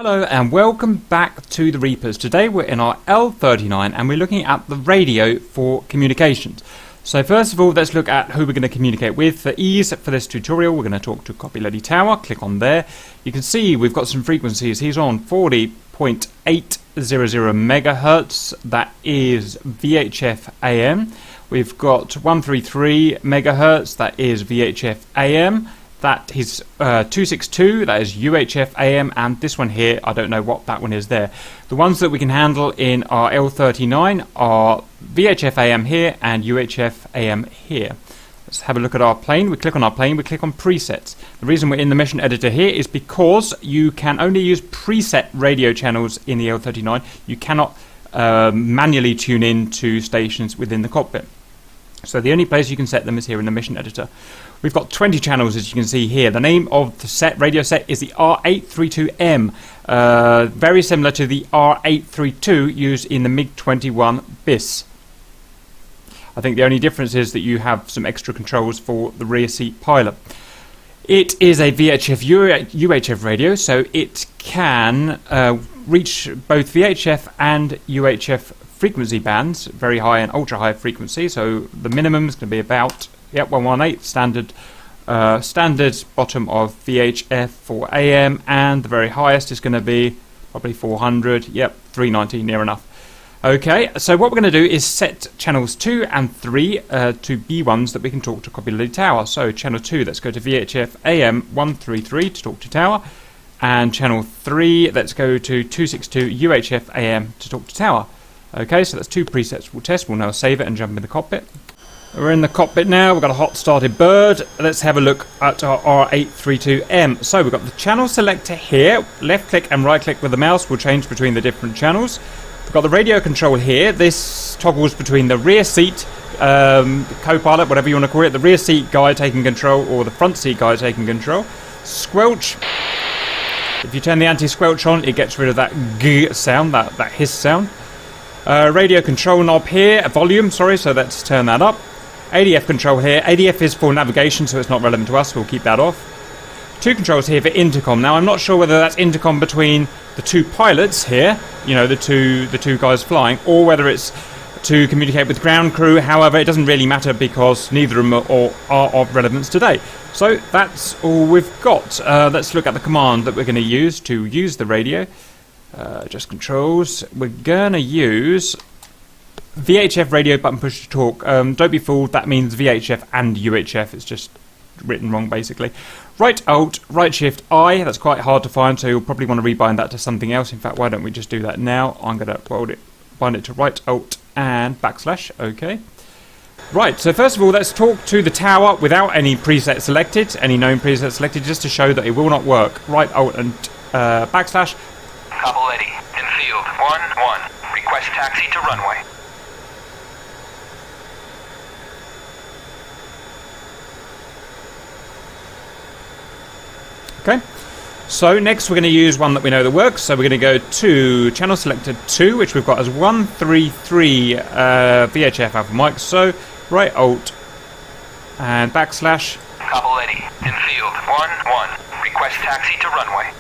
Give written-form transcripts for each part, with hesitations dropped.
Hello and welcome back to the Reapers. Today we're in our L-39 and we're looking at the radio for communications. So first of all, let's look at who we're going to communicate with. For ease for this tutorial, we're going to talk to Copy Lady Tower. Click on there. You can see we've got some frequencies. He's on 40.800 megahertz. That is VHF AM. We've got 133 megahertz. That is VHF AM. That is 262, that is UHF AM, and this one here, I don't know what that one is there. The ones that we can handle in our L39 are VHF AM here and UHF AM here. Let's have a look at our plane. We click on our plane, we click on presets. The reason we're in the mission editor here is because you can only use preset radio channels in the L39. You cannot manually tune in to stations within the cockpit. So the only place you can set them is here in the mission editor. We've got 20 channels, as you can see here. The name of the radio set is the R832M, very similar to the R832 used in the MiG-21 BIS. I think the only difference is that you have some extra controls for the rear seat pilot. It is a VHF UHF radio, so it can reach both VHF and UHF frequency bands, very high and ultra high frequency. So the minimum is going to be about 118 standard bottom of VHF for AM, and the very highest is going to be probably 400. 390, near enough. Okay, so what we're going to do is set channels 2 and 3 to be ones that we can talk to Copy Lady Tower. So channel 2, let's go to VHF AM 133 to talk to Tower, and channel 3, let's go to 262 UHF AM to talk to Tower. Okay, so that's two presets we'll test. We'll now save it and jump in the cockpit. We're in the cockpit now. We've got a hot started bird. Let's have a look at our R832M. So we've got the channel selector here. Left click and right click with the mouse will change between the different channels. We've got the radio control here. This toggles between the rear seat, co-pilot, whatever you want to call it, the rear seat guy taking control or the front seat guy taking control. Squelch. If you turn the anti-squelch on, it gets rid of that g sound, that hiss sound. Radio control knob here, volume, sorry, so let's turn that up. ADF control here. ADF is for navigation, so it's not relevant to us, we'll keep that off. Two controls here for intercom. Now I'm not sure whether that's intercom between the two pilots here, you know, the two guys flying, or whether it's to communicate with ground crew. However, it doesn't really matter because neither of them are of relevance today. So that's all we've got. Let's look at the command that we're going to use the radio. Just controls. We're going to use VHF radio button push to talk. Don't be fooled, that means VHF and UHF. It's just written wrong, basically. Right Alt, right Shift I. That's quite hard to find, so you'll probably want to rebind that to something else. In fact, why don't we just do that now? I'm going to bind it to right Alt and backslash. Okay. Right, so first of all, let's talk to the tower without any preset selected, any known preset selected, just to show that it will not work. Right Alt and backslash. Copy Lady, in field 1-1. Request taxi to runway. Okay, so next we're going to use one that we know that works. So we're going to go to channel selector 2, which we've got as 133 VHF Alpha Mike. So right Alt and backslash. Copy Lady, in field 1-1. Request taxi to runway.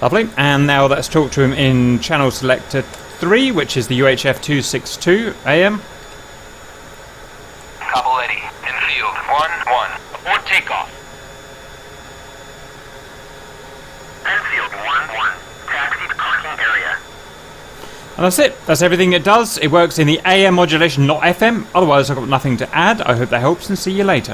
Lovely, and now let's talk to him in channel selector 3, which is the UHF 262 AM. Copy Lady, in field 1-1. Abort takeoff. Enfield 1-1. Taxi to parking area. And that's it. That's everything it does. It works in the AM modulation, not FM. Otherwise, I've got nothing to add. I hope that helps, and see you later.